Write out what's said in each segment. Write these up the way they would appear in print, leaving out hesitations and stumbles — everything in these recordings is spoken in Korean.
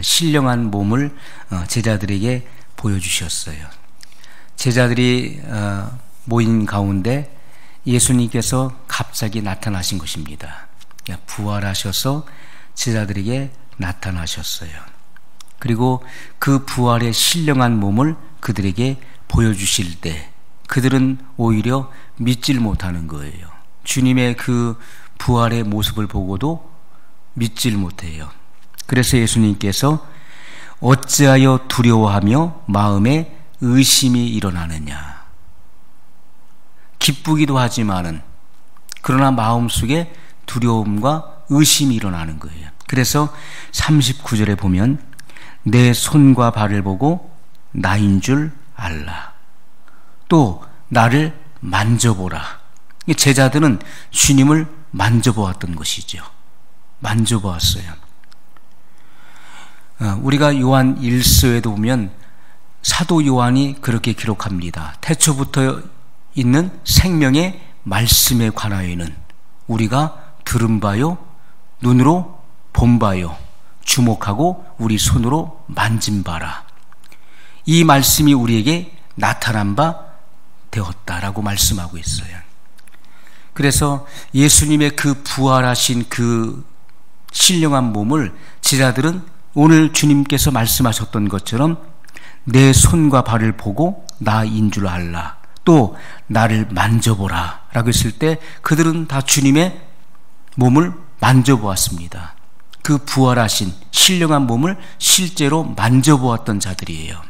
신령한 몸을 제자들에게 보여주셨어요. 제자들이 모인 가운데 예수님께서 갑자기 나타나신 것입니다. 부활하셔서 제자들에게 나타나셨어요. 그리고 그 부활의 신령한 몸을 그들에게 보여주실 때 그들은 오히려 믿질 못하는 거예요. 주님의 그 부활의 모습을 보고도 믿질 못해요. 그래서 예수님께서 어찌하여 두려워하며 마음에 의심이 일어나느냐. 기쁘기도 하지만은 그러나 마음속에 두려움과 의심이 일어나는 거예요. 그래서 39절에 보면 내 손과 발을 보고 나인 줄 알라. 또 나를 만져보라. 제자들은 주님을 만져보았던 것이죠. 만져보았어요. 우리가 요한 1서에도 보면 사도 요한이 그렇게 기록합니다. 태초부터 있는 생명의 말씀에 관하여는 우리가 들은 바요, 눈으로 본 바요, 주목하고 우리 손으로 만진 바라. 이 말씀이 우리에게 나타난 바 되었다라고 말씀하고 있어요. 그래서 예수님의 그 부활하신 그 신령한 몸을 제자들은 오늘 주님께서 말씀하셨던 것처럼 내 손과 발을 보고 나인 줄 알라. 또 나를 만져보라 라고 했을 때 그들은 다 주님의 몸을 만져보았습니다. 그 부활하신 신령한 몸을 실제로 만져보았던 자들이에요.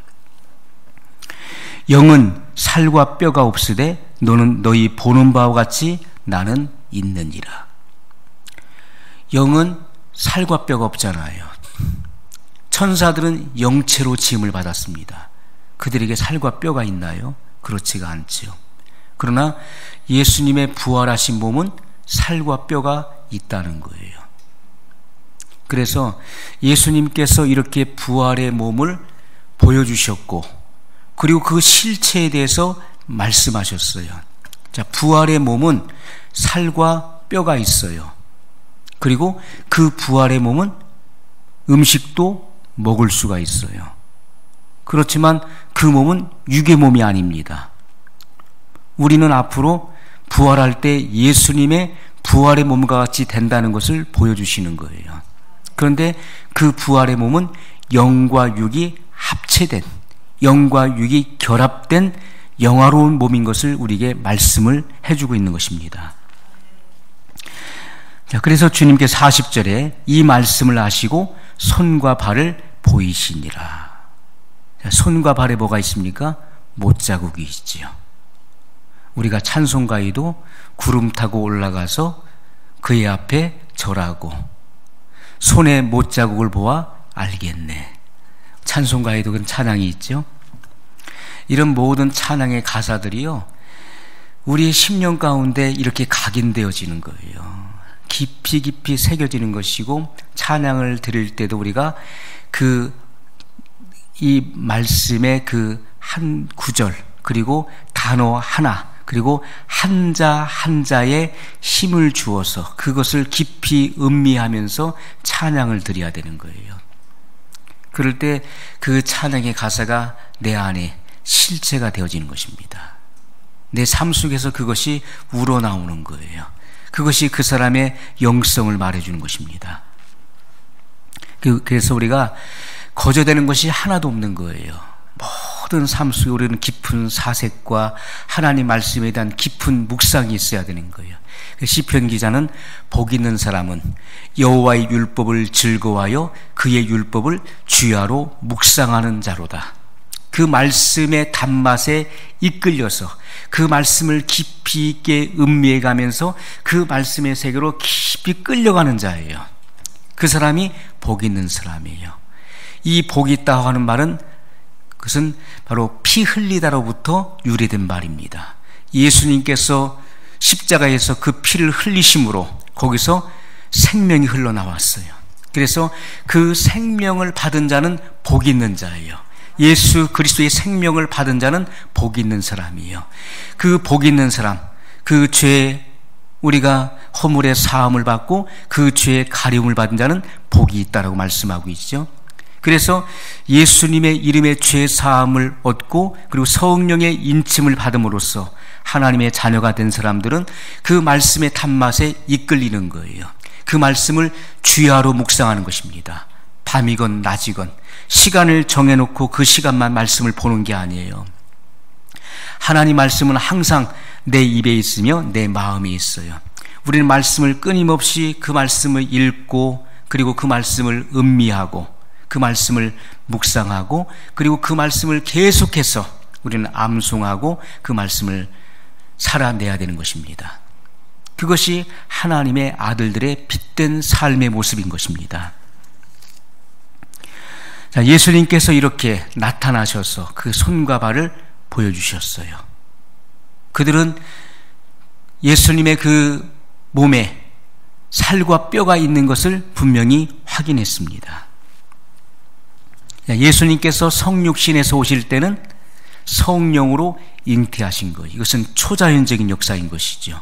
영은 살과 뼈가 없으되 너는 너희 보는 바와 같이 나는 있느니라. 영은 살과 뼈가 없잖아요. 천사들은 영체로 지음을 받았습니다. 그들에게 살과 뼈가 있나요? 그렇지가 않지요. 그러나 예수님의 부활하신 몸은 살과 뼈가 있다는 거예요. 그래서 예수님께서 이렇게 부활의 몸을 보여주셨고 그리고 그 실체에 대해서 말씀하셨어요. 자, 부활의 몸은 살과 뼈가 있어요. 그리고 그 부활의 몸은 음식도 먹을 수가 있어요. 그렇지만 그 몸은 육의 몸이 아닙니다. 우리는 앞으로 부활할 때 예수님의 부활의 몸과 같이 된다는 것을 보여주시는 거예요. 그런데 그 부활의 몸은 영과 육이 합체된, 영과 육이 결합된 영화로운 몸인 것을 우리에게 말씀을 해주고 있는 것입니다. 자, 그래서 주님께서 40절에 이 말씀을 하시고 손과 발을 보이시니라. 자, 손과 발에 뭐가 있습니까? 못자국이 있지요. 우리가 찬송가에도 구름 타고 올라가서 그의 앞에 절하고 손에 못자국을 보아 알겠네. 찬송가에도 그런 찬양이 있죠. 이런 모든 찬양의 가사들이요, 우리의 심령 가운데 이렇게 각인되어지는 거예요. 깊이 깊이 새겨지는 것이고, 찬양을 드릴 때도 우리가 이 말씀의 그 한 구절, 그리고 단어 하나, 그리고 한자 한자에 힘을 주어서 그것을 깊이 음미하면서 찬양을 드려야 되는 거예요. 그럴 때 그 찬양의 가사가 내 안에 실체가 되어지는 것입니다. 내 삶 속에서 그것이 우러나오는 거예요. 그것이 그 사람의 영성을 말해주는 것입니다. 그래서 우리가 거저되는 것이 하나도 없는 거예요. 모든 삶 속에 우리는 깊은 사색과 하나님 말씀에 대한 깊은 묵상이 있어야 되는 거예요. 시편 기자는 복 있는 사람은 여호와의 율법을 즐거워하여 그의 율법을 주야로 묵상하는 자로다. 그 말씀의 단맛에 이끌려서 그 말씀을 깊이 있게 음미해 가면서 그 말씀의 세계로 깊이 끌려가는 자예요. 그 사람이 복 있는 사람이에요. 이 복이 있다고 하는 말은 그것은 바로 피 흘리다로부터 유래된 말입니다. 예수님께서 십자가에서 그 피를 흘리심으로 거기서 생명이 흘러나왔어요. 그래서 그 생명을 받은 자는 복 있는 자예요. 예수 그리스도의 생명을 받은 자는 복 있는 사람이에요. 그 복 있는 사람, 그 죄 우리가 허물의 사함을 받고 그 죄의 가려움을 받은 자는 복이 있다라고 말씀하고 있죠. 그래서 예수님의 이름의 죄 사함을 얻고 그리고 성령의 인침을 받음으로써 하나님의 자녀가 된 사람들은 그 말씀의 단맛에 이끌리는 거예요. 그 말씀을 주야로 묵상하는 것입니다. 밤이건 낮이건 시간을 정해놓고 그 시간만 말씀을 보는 게 아니에요. 하나님 말씀은 항상 내 입에 있으며 내 마음에 있어요. 우리는 말씀을 끊임없이 그 말씀을 읽고 그리고 그 말씀을 음미하고 그 말씀을 묵상하고 그리고 그 말씀을 계속해서 우리는 암송하고 그 말씀을 살아내야 되는 것입니다. 그것이 하나님의 아들들의 빛된 삶의 모습인 것입니다. 자, 예수님께서 이렇게 나타나셔서 그 손과 발을 보여주셨어요. 그들은 예수님의 그 몸에 살과 뼈가 있는 것을 분명히 확인했습니다. 예수님께서 성육신에서 오실 때는 성령으로 잉태하신 것, 이것은 초자연적인 역사인 것이죠.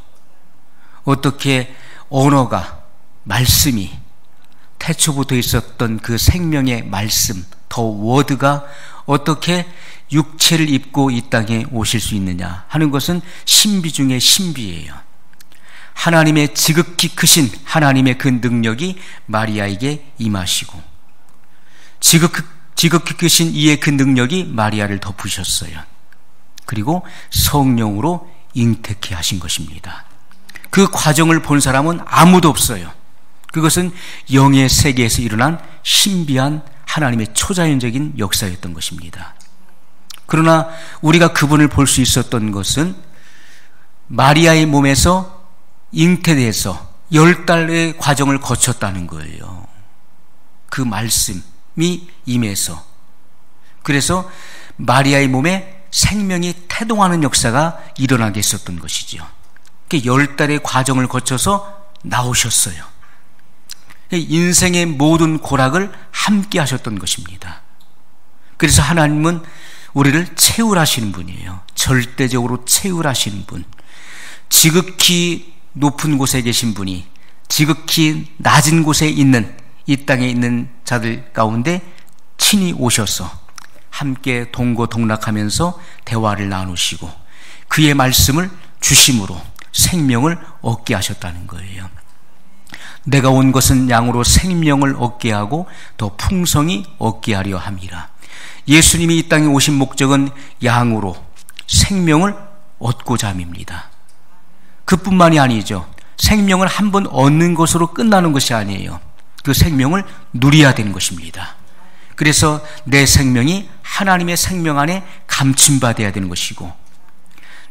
어떻게 언어가, 말씀이 태초부터 있었던 그 생명의 말씀, 더 워드가 어떻게 육체를 입고 이 땅에 오실 수 있느냐 하는 것은 신비 중의 신비예요. 하나님의 지극히 크신 하나님의 그 능력이 마리아에게 임하시고 지극히 크신 이의 그 능력이 마리아를 덮으셨어요. 그리고 성령으로 잉태케 하신 것입니다. 그 과정을 본 사람은 아무도 없어요. 그것은 영의 세계에서 일어난 신비한 하나님의 초자연적인 역사였던 것입니다. 그러나 우리가 그분을 볼 수 있었던 것은 마리아의 몸에서 잉태돼서 10달의 과정을 거쳤다는 거예요. 그 말씀이 임해서. 그래서 마리아의 몸에 생명이 태동하는 역사가 일어나게 했었던 것이죠. 10달의 과정을 거쳐서 나오셨어요. 인생의 모든 고락을 함께 하셨던 것입니다. 그래서 하나님은 우리를 채울하시는 분이에요. 절대적으로 채울하시는 분. 지극히 높은 곳에 계신 분이 지극히 낮은 곳에 있는 이 땅에 있는 자들 가운데 친히 오셔서 함께 동고동락하면서 대화를 나누시고 그의 말씀을 주심으로 생명을 얻게 하셨다는 거예요. 내가 온 것은 양으로 생명을 얻게 하고 더 풍성히 얻게 하려 함이라. 예수님이 이 땅에 오신 목적은 양으로 생명을 얻고자 함입니다. 그뿐만이 아니죠. 생명을 한 번 얻는 것으로 끝나는 것이 아니에요. 그 생명을 누려야 되는 것입니다. 그래서 내 생명이 하나님의 생명 안에 감춘받아야 되는 것이고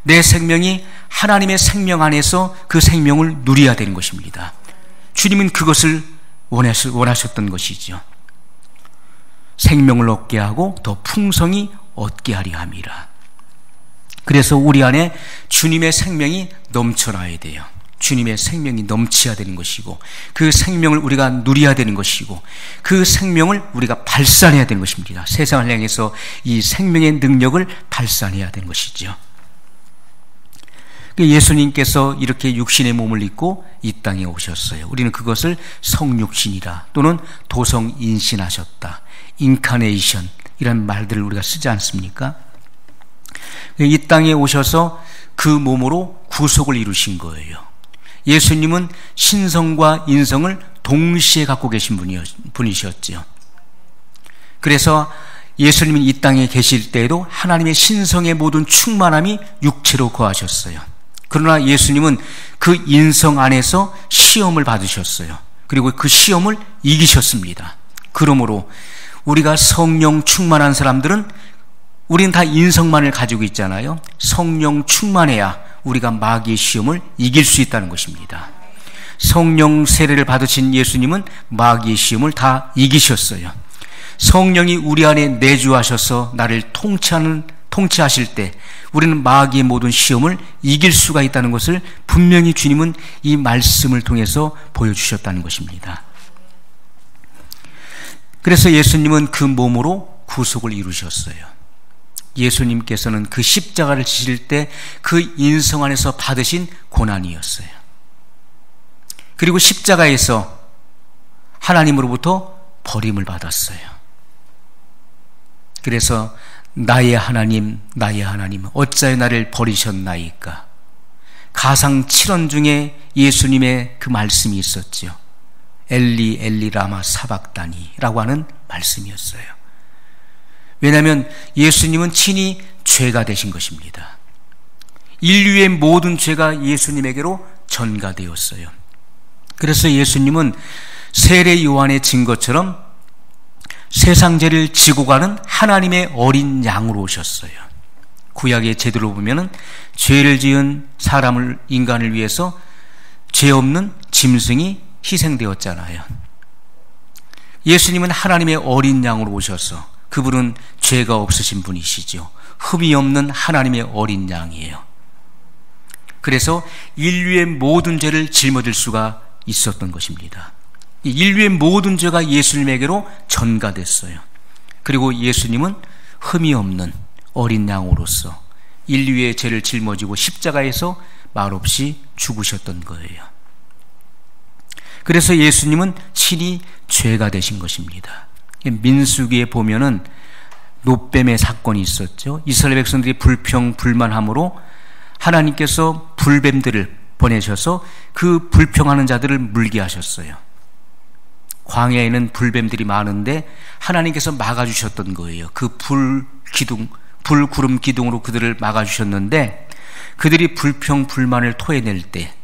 내 생명이 하나님의 생명 안에서 그 생명을 누려야 되는 것입니다. 주님은 그것을 원하셨던 것이죠. 생명을 얻게 하고 더 풍성히 얻게 하려 함이라. 그래서 우리 안에 주님의 생명이 넘쳐나야 돼요. 주님의 생명이 넘쳐야 되는 것이고 그 생명을 우리가 누려야 되는 것이고 그 생명을 우리가 발산해야 되는 것입니다. 세상을 향해서 이 생명의 능력을 발산해야 되는 것이죠. 예수님께서 이렇게 육신의 몸을 입고 이 땅에 오셨어요. 우리는 그것을 성육신이라 또는 도성인신하셨다, 인카네이션 이런 말들을 우리가 쓰지 않습니까? 이 땅에 오셔서 그 몸으로 구속을 이루신 거예요. 예수님은 신성과 인성을 동시에 갖고 계신 분이셨죠. 그래서 예수님은 이 땅에 계실 때에도 하나님의 신성의 모든 충만함이 육체로 거하셨어요. 그러나 예수님은 그 인성 안에서 시험을 받으셨어요. 그리고 그 시험을 이기셨습니다. 그러므로 우리가 성령 충만한 사람들은 우리는 다 인성만을 가지고 있잖아요. 성령 충만해야 우리가 마귀의 시험을 이길 수 있다는 것입니다. 성령 세례를 받으신 예수님은 마귀의 시험을 다 이기셨어요. 성령이 우리 안에 내주하셔서 나를 통치하실 때 우리는 마귀의 모든 시험을 이길 수가 있다는 것을 분명히 주님은 이 말씀을 통해서 보여주셨다는 것입니다. 그래서 예수님은 그 몸으로 구속을 이루셨어요. 예수님께서는 그 십자가를 지실 때 그 인성 안에서 받으신 고난이었어요. 그리고 십자가에서 하나님으로부터 버림을 받았어요. 그래서 나의 하나님, 나의 하나님, 어찌하여 나를 버리셨나이까? 가상 7원 중에 예수님의 그 말씀이 있었죠. 엘리 엘리 라마 사박다니라고 하는 말씀이었어요. 왜냐하면 예수님은 친히 죄가 되신 것입니다. 인류의 모든 죄가 예수님에게로 전가되었어요. 그래서 예수님은 세례 요한의 증거처럼 세상 죄를 지고 가는 하나님의 어린 양으로 오셨어요. 구약의 제도로 보면은 죄를 지은 인간을 위해서 죄 없는 짐승이 희생되었잖아요. 예수님은 하나님의 어린 양으로 오셔서 그분은 죄가 없으신 분이시죠. 흠이 없는 하나님의 어린 양이에요. 그래서 인류의 모든 죄를 짊어질 수가 있었던 것입니다. 인류의 모든 죄가 예수님에게로 전가됐어요. 그리고 예수님은 흠이 없는 어린 양으로서 인류의 죄를 짊어지고 십자가에서 말없이 죽으셨던 거예요. 그래서 예수님은 친히 죄가 되신 것입니다. 민수기에 보면은 놋뱀의 사건이 있었죠. 이스라엘 백성들이 불평불만함으로 하나님께서 불뱀들을 보내셔서 그 불평하는 자들을 물게 하셨어요. 광야에는 불뱀들이 많은데 하나님께서 막아주셨던 거예요. 그 불구름 기둥으로 그들을 막아주셨는데 그들이 불평불만을 토해낼 때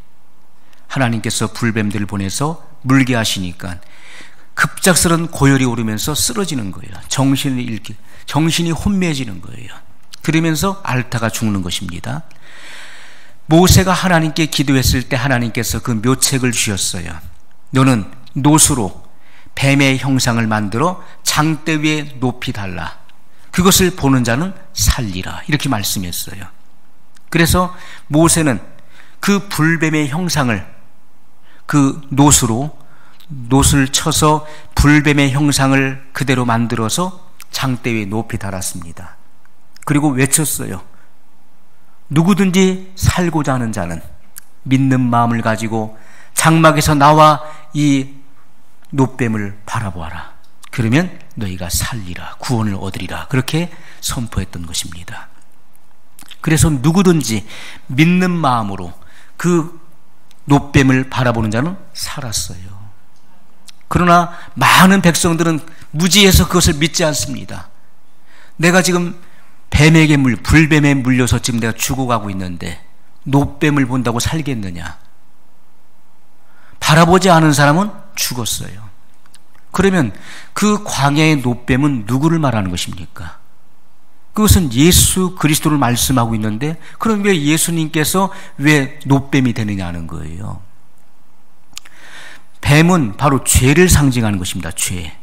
하나님께서 불뱀들을 보내서 물게 하시니까 급작스런 고열이 오르면서 쓰러지는 거예요. 정신이 혼미해지는 거예요. 그러면서 알타가 죽는 것입니다. 모세가 하나님께 기도했을 때 하나님께서 그 묘책을 주셨어요. 너는 놋으로 뱀의 형상을 만들어 장대 위에 높이 달라. 그것을 보는 자는 살리라. 이렇게 말씀했어요. 그래서 모세는 그 불뱀의 형상을 그 놋을 쳐서 불뱀의 형상을 그대로 만들어서 장대 위에 높이 달았습니다. 그리고 외쳤어요. 누구든지 살고자 하는 자는 믿는 마음을 가지고 장막에서 나와 이 놋뱀을 바라보아라. 그러면 너희가 살리라, 구원을 얻으리라. 그렇게 선포했던 것입니다. 그래서 누구든지 믿는 마음으로 그 놋뱀을 바라보는 자는 살았어요. 그러나 많은 백성들은 무지해서 그것을 믿지 않습니다. 내가 지금 불뱀에 물려서 지금 내가 죽어가고 있는데 놋뱀을 본다고 살겠느냐? 바라보지 않은 사람은 죽었어요. 그러면 그 광야의 놋뱀은 누구를 말하는 것입니까? 그것은 예수 그리스도를 말씀하고 있는데 그럼 왜 예수님께서 왜 놋뱀이 되느냐는 거예요. 뱀은 바로 죄를 상징하는 것입니다. 죄.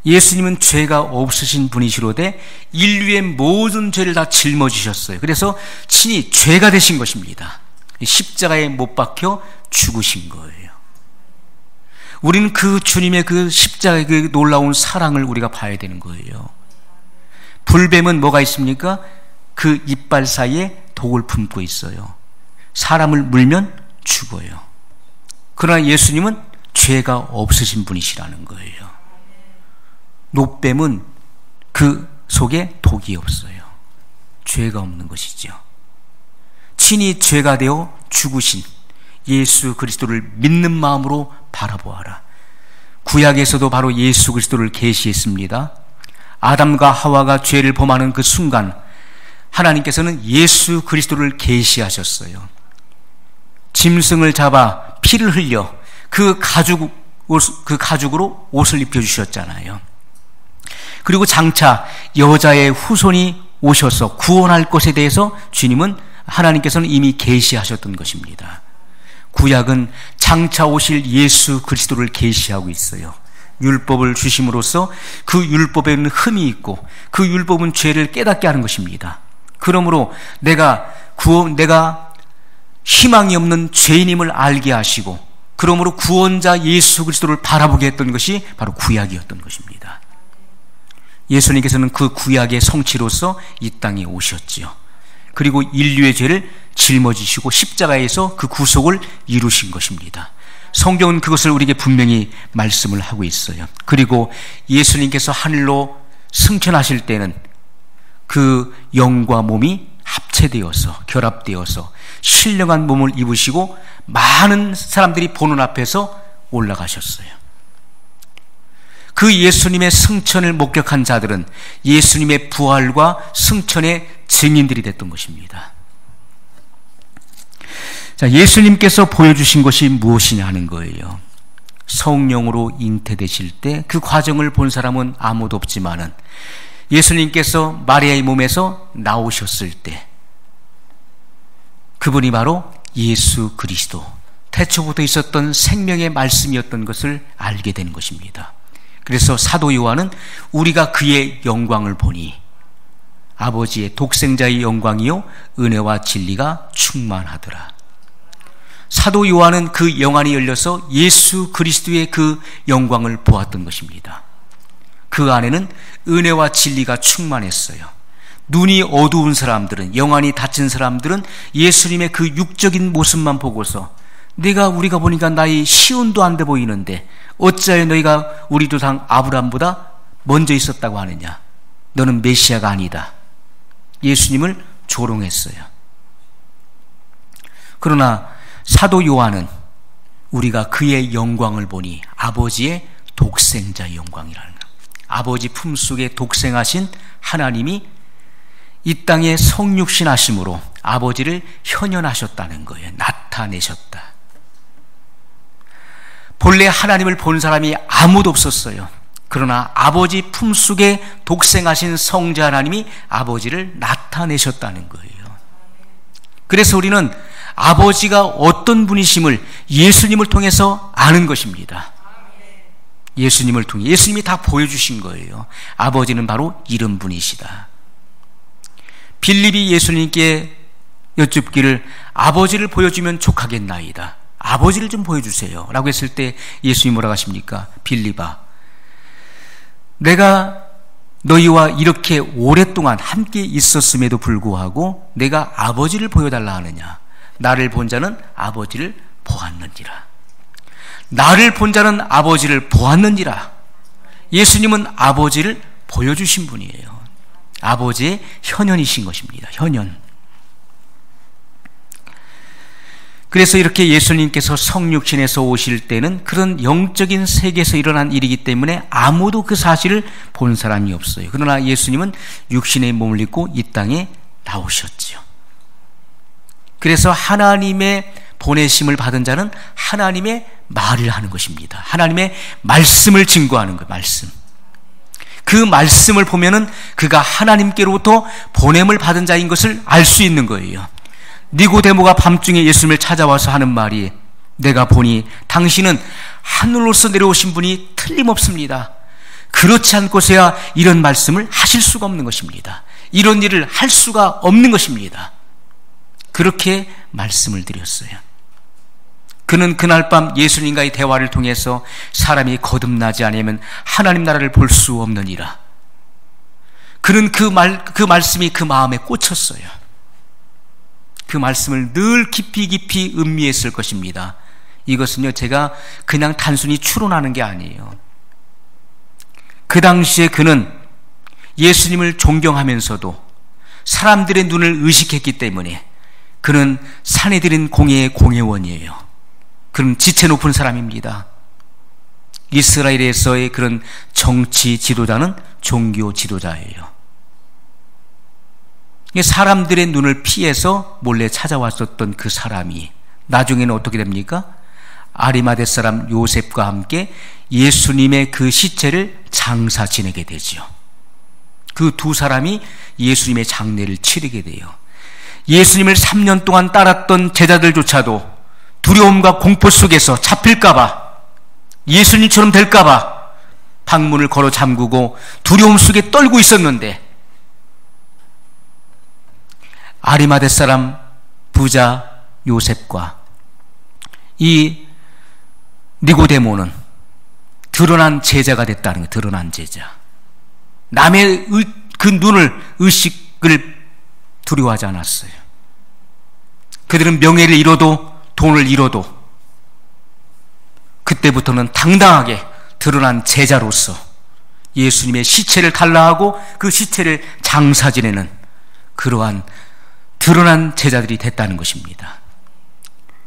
예수님은 죄가 없으신 분이시로되 인류의 모든 죄를 다 짊어지셨어요. 그래서 친히 죄가 되신 것입니다. 십자가에 못 박혀 죽으신 거예요. 우리는 그 주님의 그 십자가의 그 놀라운 사랑을 우리가 봐야 되는 거예요. 불뱀은 뭐가 있습니까? 그 이빨 사이에 독을 품고 있어요. 사람을 물면 죽어요. 그러나 예수님은 죄가 없으신 분이시라는 거예요. 놋뱀은 그 속에 독이 없어요. 죄가 없는 것이죠. 친히 죄가 되어 죽으신 예수 그리스도를 믿는 마음으로 바라보아라. 구약에서도 바로 예수 그리스도를 계시했습니다. 아담과 하와가 죄를 범하는 그 순간 하나님께서는 예수 그리스도를 계시하셨어요. 짐승을 잡아 피를 흘려 그 가죽으로 옷을 입혀주셨잖아요. 그리고 장차 여자의 후손이 오셔서 구원할 것에 대해서 하나님께서는 이미 계시하셨던 것입니다. 구약은 장차 오실 예수 그리스도를 계시하고 있어요. 율법을 주심으로써 그 율법에는 흠이 있고 그 율법은 죄를 깨닫게 하는 것입니다. 그러므로 내가 희망이 없는 죄인임을 알게 하시고 그러므로 구원자 예수 그리스도를 바라보게 했던 것이 바로 구약이었던 것입니다. 예수님께서는 그 구약의 성취로서 이 땅에 오셨지요. 그리고 인류의 죄를 짊어지시고 십자가에서 그 구속을 이루신 것입니다. 성경은 그것을 우리에게 분명히 말씀을 하고 있어요. 그리고 예수님께서 하늘로 승천하실 때는 그 영과 몸이 합체되어서 결합되어서 신령한 몸을 입으시고 많은 사람들이 보는 앞에서 올라가셨어요. 그 예수님의 승천을 목격한 자들은 예수님의 부활과 승천의 증인들이 됐던 것입니다. 자, 예수님께서 보여주신 것이 무엇이냐 하는 거예요. 성령으로 잉태되실 때 그 과정을 본 사람은 아무도 없지만은 예수님께서 마리아의 몸에서 나오셨을 때 그분이 바로 예수 그리스도, 태초부터 있었던 생명의 말씀이었던 것을 알게 된 것입니다. 그래서 사도 요한은 우리가 그의 영광을 보니 아버지의 독생자의 영광이요 은혜와 진리가 충만하더라. 사도 요한은 그 영안이 열려서 예수 그리스도의 그 영광을 보았던 것입니다. 그 안에는 은혜와 진리가 충만했어요. 눈이 어두운 사람들은, 영안이 닫힌 사람들은 예수님의 그 육적인 모습만 보고서 우리가 보니까 나이 시온도 안 돼 보이는데 어찌하여 너희가 우리 조상 아브라함보다 먼저 있었다고 하느냐? 너는 메시아가 아니다. 예수님을 조롱했어요. 그러나 사도 요한은 우리가 그의 영광을 보니 아버지의 독생자의 영광이라는 것. 아버지 품속에 독생하신 하나님이 이 땅에 성육신하심으로 아버지를 현현하셨다는 거예요. 나타내셨다. 본래 하나님을 본 사람이 아무도 없었어요. 그러나 아버지 품속에 독생하신 성자 하나님이 아버지를 나타내셨다는 거예요. 그래서 우리는 아버지가 어떤 분이심을 예수님을 통해서 아는 것입니다. 예수님을 통해 예수님이 다 보여주신 거예요. 아버지는 바로 이런 분이시다. 빌립이 예수님께 여쭙기를 아버지를 보여주면 족하겠나이다. 아버지를 좀 보여주세요 라고 했을 때 예수님이 뭐라고 하십니까? 빌립아, 내가 너희와 이렇게 오랫동안 함께 있었음에도 불구하고 내가 아버지를 보여달라 하느냐? 나를 본 자는 아버지를 보았느니라. 나를 본 자는 아버지를 보았느니라. 예수님은 아버지를 보여주신 분이에요. 아버지의 현현이신 것입니다. 현현. 그래서 이렇게 예수님께서 성육신에서 오실 때는 그런 영적인 세계에서 일어난 일이기 때문에 아무도 그 사실을 본 사람이 없어요. 그러나 예수님은 육신의 몸을 입고 이 땅에 나오셨지요. 그래서 하나님의 보내심을 받은 자는 하나님의 말을 하는 것입니다. 하나님의 말씀을 증거하는 거예요. 말씀. 그 말씀을 보면은 그가 하나님께로부터 보냄을 받은 자인 것을 알 수 있는 거예요. 니고데모가 밤중에 예수님을 찾아와서 하는 말이, 내가 보니 당신은 하늘로서 내려오신 분이 틀림없습니다. 그렇지 않고서야 이런 말씀을 하실 수가 없는 것입니다. 이런 일을 할 수가 없는 것입니다. 그렇게 말씀을 드렸어요. 그는 그날 밤 예수님과의 대화를 통해서 사람이 거듭나지 않으면 하나님 나라를 볼 수 없느니라. 그는 그 말씀이 그 마음에 꽂혔어요. 그 말씀을 늘 깊이 음미했을 것입니다. 이것은요, 제가 그냥 단순히 추론하는 게 아니에요. 그 당시에 그는 예수님을 존경하면서도 사람들의 눈을 의식했기 때문에 그는 산헤드린 공회의 공회원이에요. 그는 지체 높은 사람입니다. 이스라엘에서의 그런 정치 지도자는 종교 지도자예요. 사람들의 눈을 피해서 몰래 찾아왔었던 그 사람이 나중에는 어떻게 됩니까? 아리마대 사람 요셉과 함께 예수님의 그 시체를 장사 지내게 되죠. 그 두 사람이 예수님의 장례를 치르게 돼요. 예수님을 3년 동안 따랐던 제자들조차도 두려움과 공포 속에서 잡힐까봐, 예수님처럼 될까봐 방문을 걸어 잠그고 두려움 속에 떨고 있었는데, 아리마대 사람 부자 요셉과 이 니고데모는 드러난 제자가 됐다는 거예요. 드러난 제자. 남의 그 눈을, 의식을 두려워하지 않았어요. 그들은 명예를 잃어도 돈을 잃어도 그때부터는 당당하게 드러난 제자로서 예수님의 시체를 갈라하고 그 시체를 장사 지내는 그러한 드러난 제자들이 됐다는 것입니다.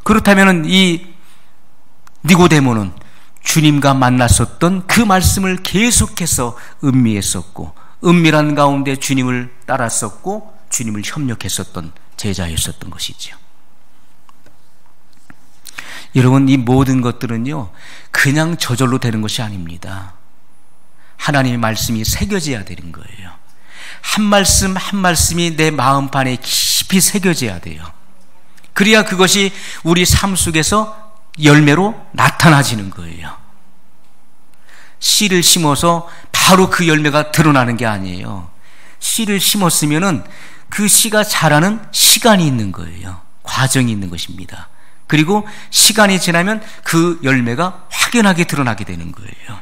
그렇다면 이 니고데모는 주님과 만났었던 그 말씀을 계속해서 음미했었고, 은밀한 가운데 주님을 따랐었고 주님을 협력했었던 제자였었던 것이죠. 여러분, 이 모든 것들은요 그냥 저절로 되는 것이 아닙니다. 하나님의 말씀이 새겨져야 되는 거예요. 한 말씀 한 말씀이 내 마음판에 깊이 새겨져야 돼요. 그래야 그것이 우리 삶 속에서 열매로 나타나지는 거예요. 씨를 심어서 바로 그 열매가 드러나는 게 아니에요. 씨를 심었으면은 그 씨가 자라는 시간이 있는 거예요. 과정이 있는 것입니다. 그리고 시간이 지나면 그 열매가 확연하게 드러나게 되는 거예요.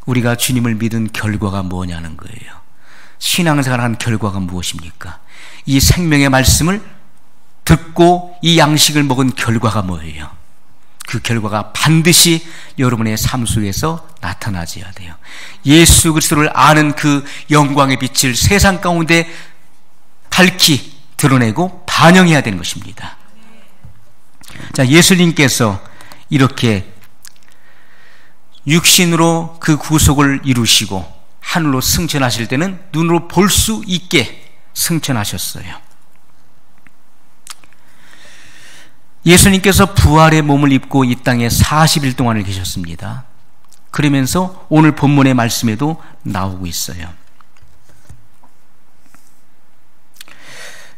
우리가 주님을 믿은 결과가 뭐냐는 거예요. 신앙생활한 결과가 무엇입니까? 이 생명의 말씀을 듣고 이 양식을 먹은 결과가 뭐예요? 그 결과가 반드시 여러분의 삶 속에서 나타나져야 돼요. 예수 그리스도를 아는 그 영광의 빛을 세상 가운데 밝히 드러내고 반영해야 되는 것입니다. 자, 예수님께서 이렇게 육신으로 그 구속을 이루시고 하늘로 승천하실 때는 눈으로 볼 수 있게 승천하셨어요. 예수님께서 부활의 몸을 입고 이 땅에 40일 동안을 계셨습니다. 그러면서 오늘 본문의 말씀에도 나오고 있어요.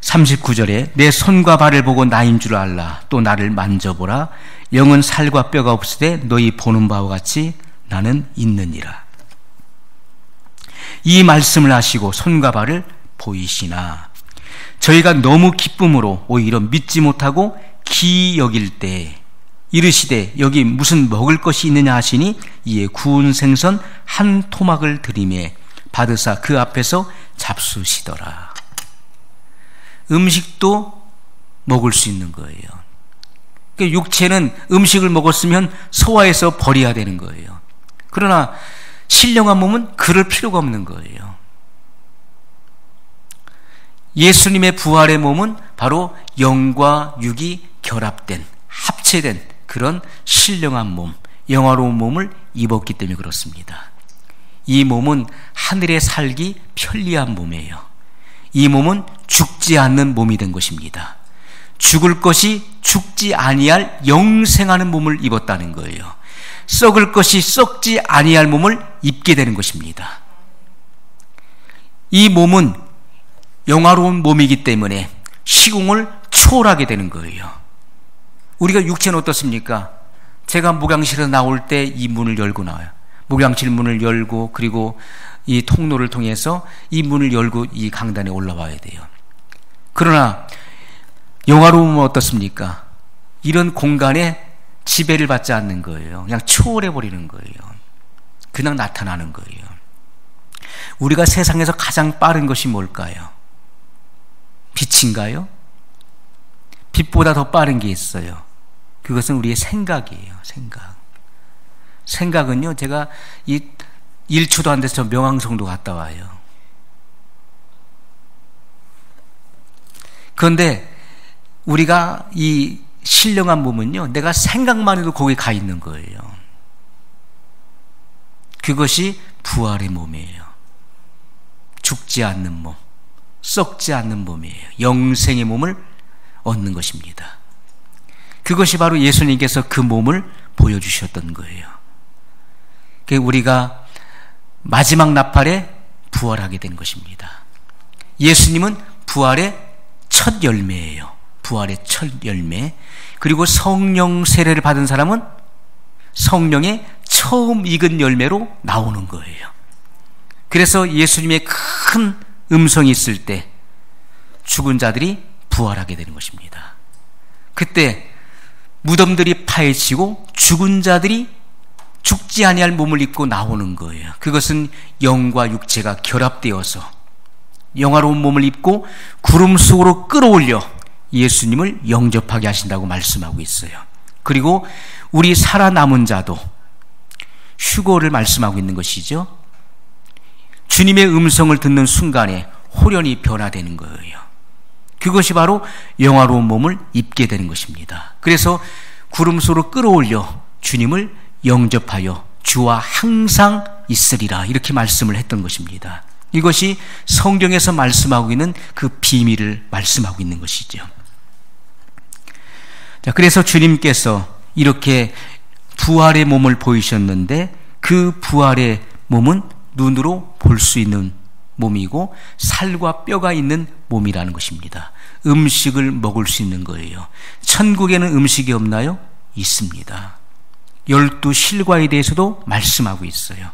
39절에 내 손과 발을 보고 나인 줄 알라. 또 나를 만져보라. 영은 살과 뼈가 없으되 너희 보는 바와 같이 나는 있느니라. 이 말씀을 하시고 손과 발을 보이시나 저희가 너무 기쁨으로 오히려 믿지 못하고 기 여길 때 이르시되 여기 무슨 먹을 것이 있느냐 하시니 이에 구운 생선 한 토막을 드리매 받으사 그 앞에서 잡수시더라. 음식도 먹을 수 있는 거예요. 그러니까 육체는 음식을 먹었으면 소화해서 버려야 되는 거예요. 그러나 신령한 몸은 그럴 필요가 없는 거예요. 예수님의 부활의 몸은 바로 영과 육이 결합된, 합체된 그런 신령한 몸, 영화로운 몸을 입었기 때문에 그렇습니다. 이 몸은 하늘에 살기 편리한 몸이에요. 이 몸은 죽지 않는 몸이 된 것입니다. 죽을 것이 죽지 아니할 영생하는 몸을 입었다는 거예요. 썩을 것이 썩지 아니할 몸을 입게 되는 것입니다. 이 몸은 영화로운 몸이기 때문에 시공을 초월하게 되는 거예요. 우리가 육체는 어떻습니까? 제가 목양실에서 나올 때 이 문을 열고 나와요. 목양실 문을 열고 그리고 이 통로를 통해서 이 문을 열고 이 강단에 올라와야 돼요. 그러나 영화로움은 어떻습니까? 이런 공간에 지배를 받지 않는 거예요. 그냥 초월해 버리는 거예요. 그냥 나타나는 거예요. 우리가 세상에서 가장 빠른 것이 뭘까요? 빛인가요? 빛보다 더 빠른 게 있어요. 그것은 우리의 생각이에요. 생각은요, 제가 이 1초도 안 돼서 저 명왕성도 갔다 와요. 그런데 우리가 이 신령한 몸은요, 내가 생각만 해도 거기에 가 있는 거예요. 그것이 부활의 몸이에요. 죽지 않는 몸, 썩지 않는 몸이에요. 영생의 몸을 얻는 것입니다. 그것이 바로 예수님께서 그 몸을 보여주셨던 거예요. 우리가 마지막 나팔에 부활하게 된 것입니다. 예수님은 부활의 첫 열매예요. 부활의 첫 열매. 그리고 성령 세례를 받은 사람은 성령의 처음 익은 열매로 나오는 거예요. 그래서 예수님의 큰 음성이 있을 때 죽은 자들이 부활하게 되는 것입니다. 그때 무덤들이 파헤치고 죽은 자들이 죽지 아니할 몸을 입고 나오는 거예요. 그것은 영과 육체가 결합되어서 영화로운 몸을 입고 구름 속으로 끌어올려 예수님을 영접하게 하신다고 말씀하고 있어요. 그리고 우리 살아남은 자도 휴거를 말씀하고 있는 것이죠. 주님의 음성을 듣는 순간에 홀연히 변화되는 거예요. 그것이 바로 영화로운 몸을 입게 되는 것입니다. 그래서 구름소로 끌어올려 주님을 영접하여 주와 항상 있으리라 이렇게 말씀을 했던 것입니다. 이것이 성경에서 말씀하고 있는 그 비밀을 말씀하고 있는 것이죠. 자, 그래서 주님께서 이렇게 부활의 몸을 보이셨는데 그 부활의 몸은 눈으로 볼 수 있는 몸이고 살과 뼈가 있는 몸이라는 것입니다. 음식을 먹을 수 있는 거예요. 천국에는 음식이 없나요? 있습니다. 12실과에 대해서도 말씀하고 있어요.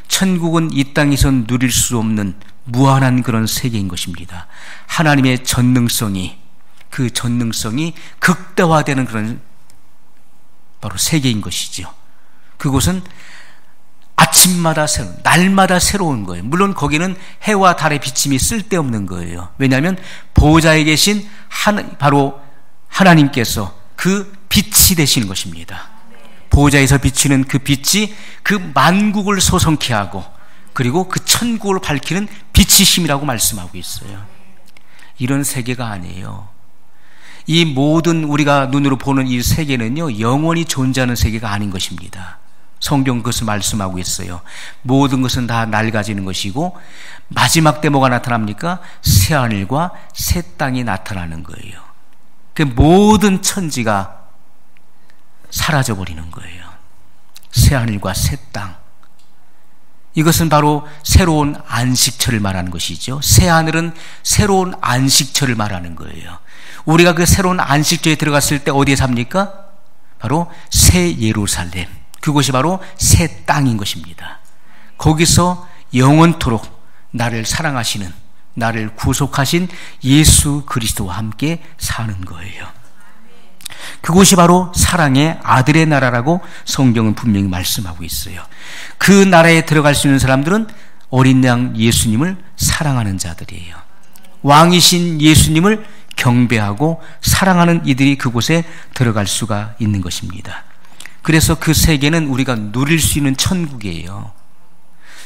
천국은 이 땅에서 누릴 수 없는 무한한 그런 세계인 것입니다. 하나님의 전능성이, 그 전능성이 극대화되는 그런 바로 세계인 것이죠. 그곳은 아침마다 새로운, 날마다 새로운 거예요. 물론 거기는 해와 달의 비침이 쓸데없는 거예요. 왜냐하면 보호자에 계신 바로 하나님께서 그 빛이 되시는 것입니다. 보호자에서 비치는 그 빛이 그 만국을 소성케 하고 그리고 그 천국을 밝히는 빛이심이라고 말씀하고 있어요. 이런 세계가 아니에요. 이 모든 우리가 눈으로 보는 이 세계는요, 영원히 존재하는 세계가 아닌 것입니다. 성경 그것을 말씀하고 있어요. 모든 것은 다 낡아지는 것이고 마지막 때 뭐가 나타납니까? 새하늘과 새 땅이 나타나는 거예요. 그 모든 천지가 사라져버리는 거예요. 새하늘과 새 땅. 이것은 바로 새로운 안식처를 말하는 것이죠. 새하늘은 새로운 안식처를 말하는 거예요. 우리가 그 새로운 안식처에 들어갔을 때 어디에 삽니까? 바로 새 예루살렘. 그곳이 바로 새 땅인 것입니다. 거기서 영원토록 나를 사랑하시는, 나를 구속하신 예수 그리스도와 함께 사는 거예요. 그곳이 바로 사랑의 아들의 나라라고 성경은 분명히 말씀하고 있어요. 그 나라에 들어갈 수 있는 사람들은 어린 양 예수님을 사랑하는 자들이에요. 왕이신 예수님을 경배하고 사랑하는 이들이 그곳에 들어갈 수가 있는 것입니다. 그래서 그 세계는 우리가 누릴 수 있는 천국이에요.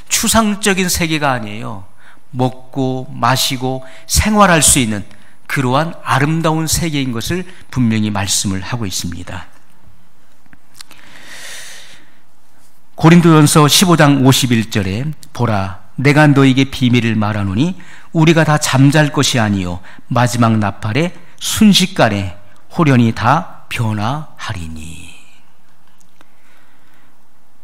추상적인 세계가 아니에요. 먹고 마시고 생활할 수 있는 그러한 아름다운 세계인 것을 분명히 말씀을 하고 있습니다. 고린도전서 15장 51절에 보라, 내가 너에게 비밀을 말하노니 우리가 다 잠잘 것이 아니요 마지막 나팔에 순식간에 홀연히 다 변화하리니.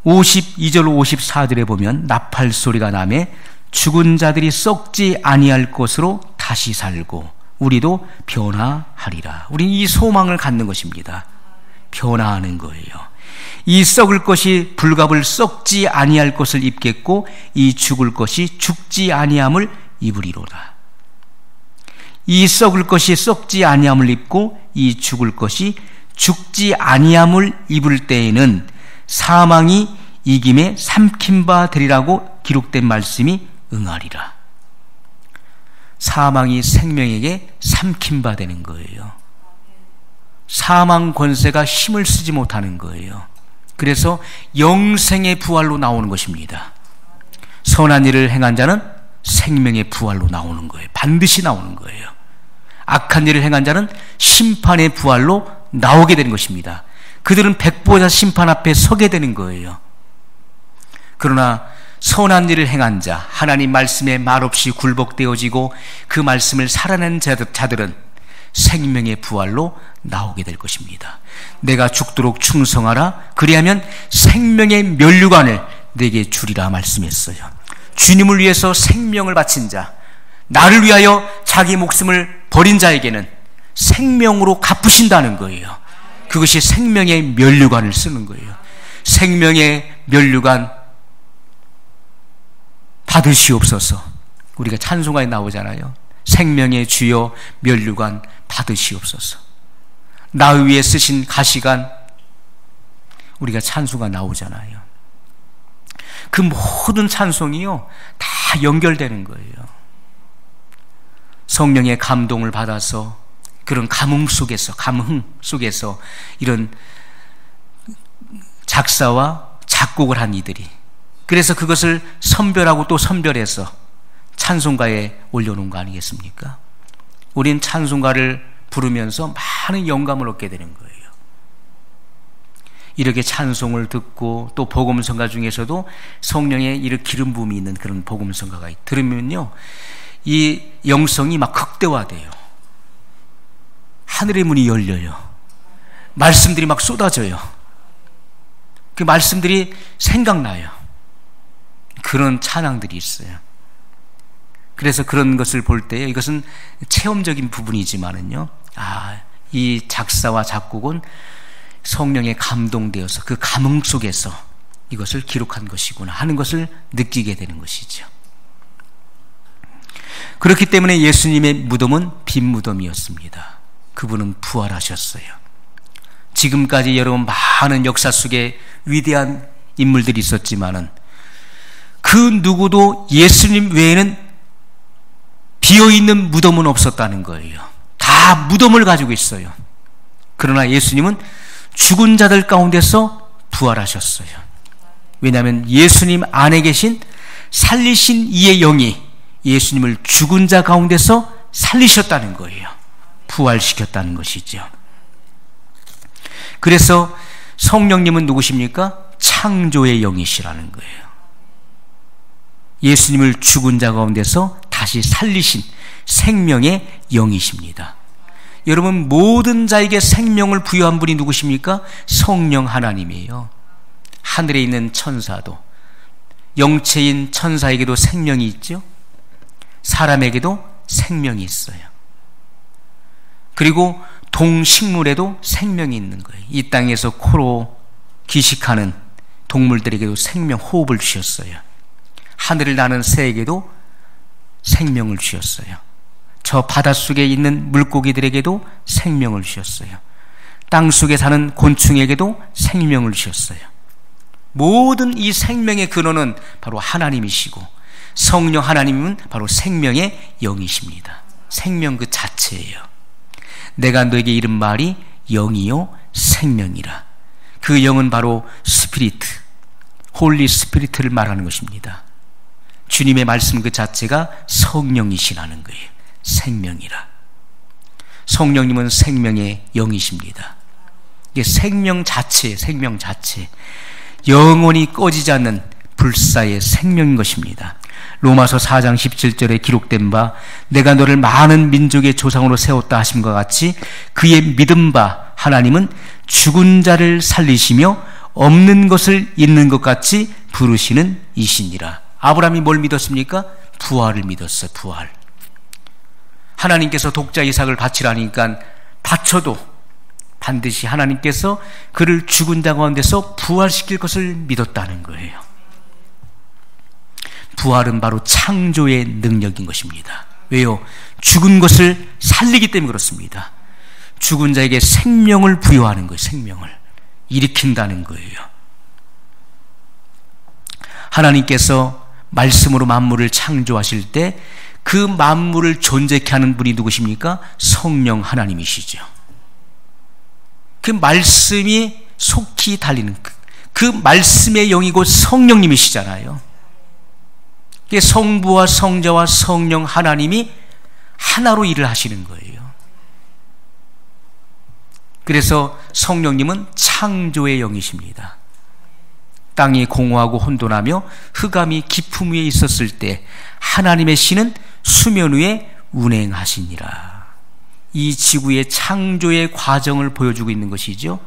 52절 54절에 보면 나팔 소리가 나매 죽은 자들이 썩지 아니할 것으로 다시 살고 우리도 변화하리라. 우리는 이 소망을 갖는 것입니다. 변화하는 거예요. 이 썩을 것이 불갑을 썩지 아니할 것을 입겠고 이 죽을 것이 죽지 아니함을 입으리로다. 이 썩을 것이 썩지 아니함을 입고 이 죽을 것이 죽지 아니함을 입을 때에는 사망이 이김에 삼킨 바 되리라고 기록된 말씀이 응하리라. 사망이 생명에게 삼킨 바 되는 거예요. 사망 권세가 힘을 쓰지 못하는 거예요. 그래서 영생의 부활로 나오는 것입니다. 선한 일을 행한 자는 생명의 부활로 나오는 거예요. 반드시 나오는 거예요. 악한 일을 행한 자는 심판의 부활로 나오게 되는 것입니다. 그들은 백보자 심판 앞에 서게 되는 거예요. 그러나 선한 일을 행한 자, 하나님 말씀에 말없이 굴복되어지고 그 말씀을 살아낸 자들은 생명의 부활로 나오게 될 것입니다. 내가 죽도록 충성하라. 그리하면 생명의 면류관을 내게 주리라 말씀했어요. 주님을 위해서 생명을 바친 자, 나를 위하여 자기 목숨을 버린 자에게는 생명으로 갚으신다는 거예요. 그것이 생명의 면류관을 쓰는 거예요. 생명의 면류관 받으시옵소서. 우리가 찬송가에 나오잖아요. 생명의 주여 면류관 받으시옵소서. 나 위에 쓰신 가시관, 우리가 찬송가 나오잖아요. 그 모든 찬송이요 다 연결되는 거예요. 성령의 감동을 받아서 그런 감흥 속에서 이런 작사와 작곡을 한 이들이, 그래서 그것을 선별하고 또 선별해서 찬송가에 올려놓은 거 아니겠습니까? 우린 찬송가를 부르면서 많은 영감을 얻게 되는 거예요. 이렇게 찬송을 듣고 또 복음성가 중에서도 성령의 이렇게 기름 부음이 있는 그런 복음성가가 들으면요, 이 영성이 막 극대화돼요. 하늘의 문이 열려요. 말씀들이 막 쏟아져요. 그 말씀들이 생각나요. 그런 찬양들이 있어요. 그래서 그런 것을 볼 때 이것은 체험적인 부분이지만은요, 이 작사와 작곡은 성령에 감동되어서 그 감흥 속에서 이것을 기록한 것이구나 하는 것을 느끼게 되는 것이죠. 그렇기 때문에 예수님의 무덤은 빈 무덤이었습니다. 그분은 부활하셨어요. 지금까지 여러분 많은 역사 속에 위대한 인물들이 있었지만은 그 누구도 예수님 외에는 비어있는 무덤은 없었다는 거예요. 다 무덤을 가지고 있어요. 그러나 예수님은 죽은 자들 가운데서 부활하셨어요. 왜냐하면 예수님 안에 계신 살리신 이의 영이 예수님을 죽은 자 가운데서 살리셨다는 거예요. 부활시켰다는 것이죠. 그래서 성령님은 누구십니까? 창조의 영이시라는 거예요. 예수님을 죽은 자 가운데서 다시 살리신 생명의 영이십니다. 여러분, 모든 자에게 생명을 부여한 분이 누구십니까? 성령 하나님이에요. 하늘에 있는 천사도, 영체인 천사에게도 생명이 있죠. 사람에게도 생명이 있어요. 그리고 동식물에도 생명이 있는 거예요. 이 땅에서 코로 기식하는 동물들에게도 생명, 호흡을 주셨어요. 하늘을 나는 새에게도 생명을 주셨어요. 저 바닷속에 있는 물고기들에게도 생명을 주셨어요. 땅속에 사는 곤충에게도 생명을 주셨어요. 모든 이 생명의 근원은 바로 하나님이시고 성령 하나님은 바로 생명의 영이십니다. 생명 그 자체예요. 내가 너에게 이른 말이 영이요 생명이라. 그 영은 바로 스피리트, 홀리 스피리트를 말하는 것입니다. 주님의 말씀 그 자체가 성령이시라는 거예요. 생명이라. 성령님은 생명의 영이십니다. 이게 생명 자체, 생명 자체, 영원히 꺼지지 않는 불사의 생명인 것입니다. 로마서 4장 17절에 기록된 바 내가 너를 많은 민족의 조상으로 세웠다 하심과 같이 그의 믿은 바 하나님은 죽은 자를 살리시며 없는 것을 있는 것 같이 부르시는 이시니라. 아브라함이 뭘 믿었습니까? 부활을 믿었어요. 부활. 하나님께서 독자 이삭을 바치라니까 바쳐도 반드시 하나님께서 그를 죽은 자 가운데서 부활시킬 것을 믿었다는 거예요. 부활은 바로 창조의 능력인 것입니다. 왜요? 죽은 것을 살리기 때문에 그렇습니다. 죽은 자에게 생명을 부여하는 거예요. 생명을 일으킨다는 거예요. 하나님께서 말씀으로 만물을 창조하실 때 그 만물을 존재케 하는 분이 누구십니까? 성령 하나님이시죠. 그 말씀이 속히 달리는 그 말씀의 영이 곧 성령님이시잖아요. 성부와 성자와 성령 하나님이 하나로 일을 하시는 거예요. 그래서 성령님은 창조의 영이십니다. 땅이 공허하고 혼돈하며 흑암이 깊음 위에 있었을 때 하나님의 신은 수면 위에 운행하시니라. 이 지구의 창조의 과정을 보여주고 있는 것이죠.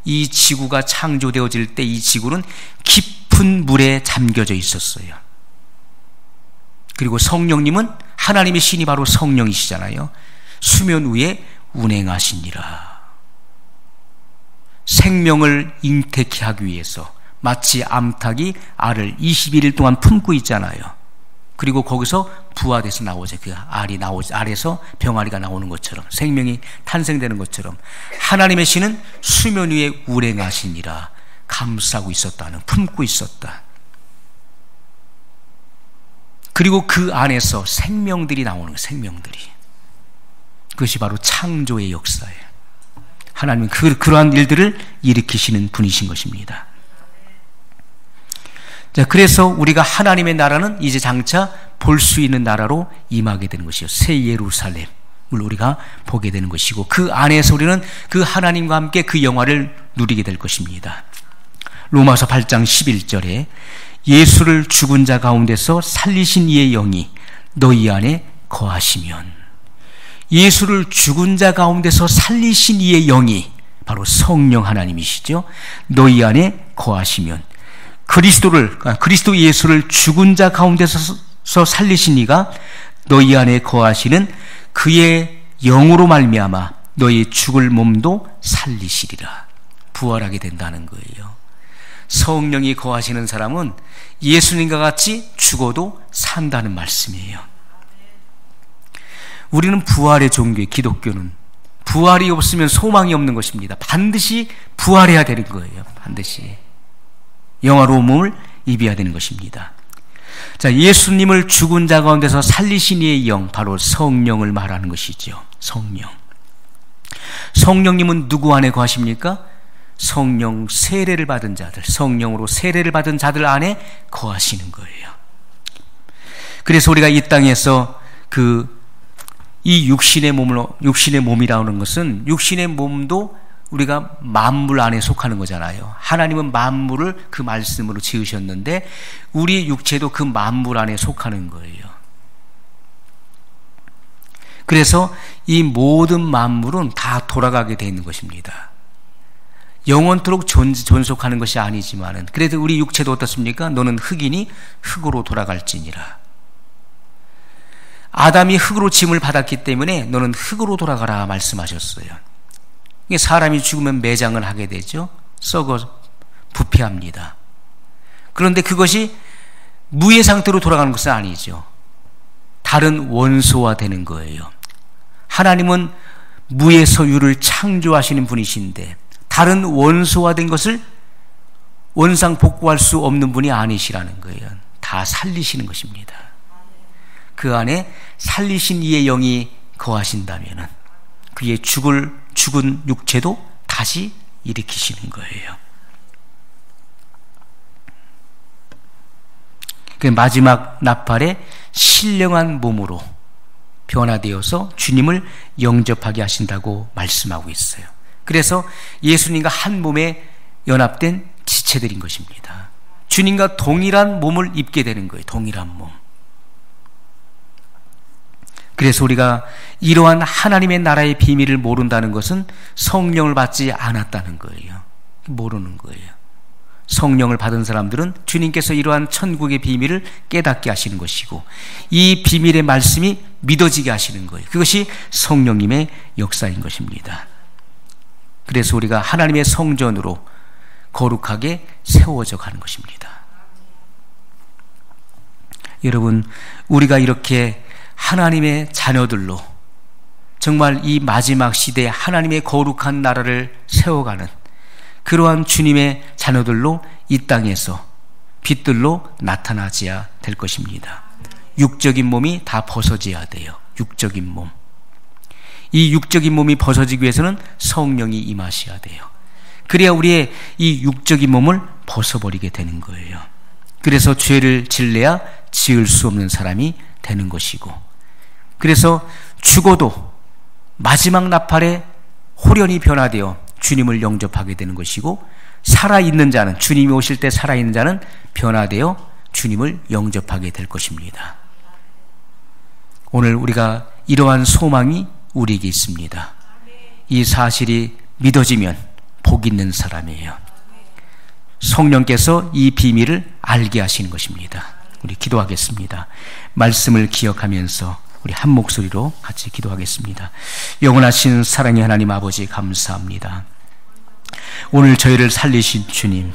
이 지구가 창조되어질 때 이 지구는 깊은 물에 잠겨져 있었어요. 그리고 성령님은 하나님의 신이 바로 성령이시잖아요. 수면 위에 운행하시니라. 생명을 잉태케 하기 위해서 마치 암탉이 알을 21일 동안 품고 있잖아요. 그리고 거기서 부화돼서 나오죠. 그 알이 나오죠. 알에서 병아리가 나오는 것처럼, 생명이 탄생되는 것처럼 하나님의 신은 수면 위에 운행하시니라. 감싸고 있었다는, 품고 있었다. 그리고 그 안에서 생명들이 나오는 거예요. 생명들이. 그것이 바로 창조의 역사예요. 하나님은 그러한 일들을 일으키시는 분이신 것입니다. 자, 그래서 우리가 하나님의 나라는 이제 장차 볼 수 있는 나라로 임하게 되는 것이요. 새 예루살렘을 우리가 보게 되는 것이고, 그 안에서 우리는 그 하나님과 함께 그 영화를 누리게 될 것입니다. 로마서 8장 11절에 예수를 죽은 자 가운데서 살리신 이의 영이 너희 안에 거하시면, 예수를 죽은 자 가운데서 살리신 이의 영이 바로 성령 하나님이시죠. 너희 안에 거하시면, 그리스도 예수를 죽은 자 가운데서 살리신 이가 너희 안에 거하시는 그의 영으로 말미암아 너희 죽을 몸도 살리시리라. 부활하게 된다는 거예요. 성령이 거하시는 사람은 예수님과 같이 죽어도 산다는 말씀이에요. 우리는 부활의 종교의 기독교는 부활이 없으면 소망이 없는 것입니다. 반드시 부활해야 되는 거예요. 반드시 영화로운 몸을 입어야 되는 것입니다. 자, 예수님을 죽은 자 가운데서 살리신 이의 영, 바로 성령을 말하는 것이죠. 성령님은 누구 안에 거하십니까? 성령 세례를 받은 자들, 성령으로 세례를 받은 자들 안에 거하시는 거예요. 그래서 우리가 이 땅에서 이 육신의 몸이라는 것은, 육신의 몸도 우리가 만물 안에 속하는 거잖아요. 하나님은 만물을 그 말씀으로 지으셨는데 우리 육체도 그 만물 안에 속하는 거예요. 그래서 이 모든 만물은 다 돌아가게 되어 있는 것입니다. 영원토록 존속하는 것이 아니지만은, 그래도 우리 육체도 어떻습니까? 너는 흙이니 흙으로 돌아갈지니라. 아담이 흙으로 짐을 받았기 때문에 너는 흙으로 돌아가라 말씀하셨어요. 사람이 죽으면 매장을 하게 되죠. 썩어 부패합니다. 그런데 그것이 무의 상태로 돌아가는 것은 아니죠. 다른 원소화 되는 거예요. 하나님은 무의 소유를 창조하시는 분이신데 다른 원소화된 것을 원상복구할 수 없는 분이 아니시라는 거예요. 다 살리시는 것입니다. 그 안에 살리신 이의 영이 거하신다면은 그의 죽은 육체도 다시 일으키시는 거예요. 그 마지막 나팔에 신령한 몸으로 변화되어서 주님을 영접하게 하신다고 말씀하고 있어요. 그래서 예수님과 한 몸에 연합된 지체들인 것입니다. 주님과 동일한 몸을 입게 되는 거예요. 동일한 몸. 그래서 우리가 이러한 하나님의 나라의 비밀을 모른다는 것은 성령을 받지 않았다는 거예요. 모르는 거예요. 성령을 받은 사람들은 주님께서 이러한 천국의 비밀을 깨닫게 하시는 것이고 이 비밀의 말씀이 믿어지게 하시는 거예요. 그것이 성령님의 역사인 것입니다. 그래서 우리가 하나님의 성전으로 거룩하게 세워져 가는 것입니다. 여러분, 우리가 이렇게 하나님의 자녀들로 정말 이 마지막 시대에 하나님의 거룩한 나라를 세워가는 그러한 주님의 자녀들로 이 땅에서 빛들로 나타나져야 될 것입니다. 육적인 몸이 다 벗어져야 돼요. 육적인 몸. 이 육적인 몸이 벗어지기 위해서는 성령이 임하셔야 돼요. 그래야 우리의 이 육적인 몸을 벗어버리게 되는 거예요. 그래서 죄를 질래야 지을 수 없는 사람이 되는 것이고, 그래서 죽어도 마지막 나팔에 홀연히 변화되어 주님을 영접하게 되는 것이고, 살아있는 자는, 주님이 오실 때 살아있는 자는 변화되어 주님을 영접하게 될 것입니다. 오늘 우리가 이러한 소망이 우리에게 있습니다. 이 사실이 믿어지면 복 있는 사람이에요. 성령께서 이 비밀을 알게 하시는 것입니다. 우리 기도하겠습니다. 말씀을 기억하면서 우리 한 목소리로 같이 기도하겠습니다. 영원하신 사랑의 하나님 아버지, 감사합니다. 오늘 저희를 살리신 주님,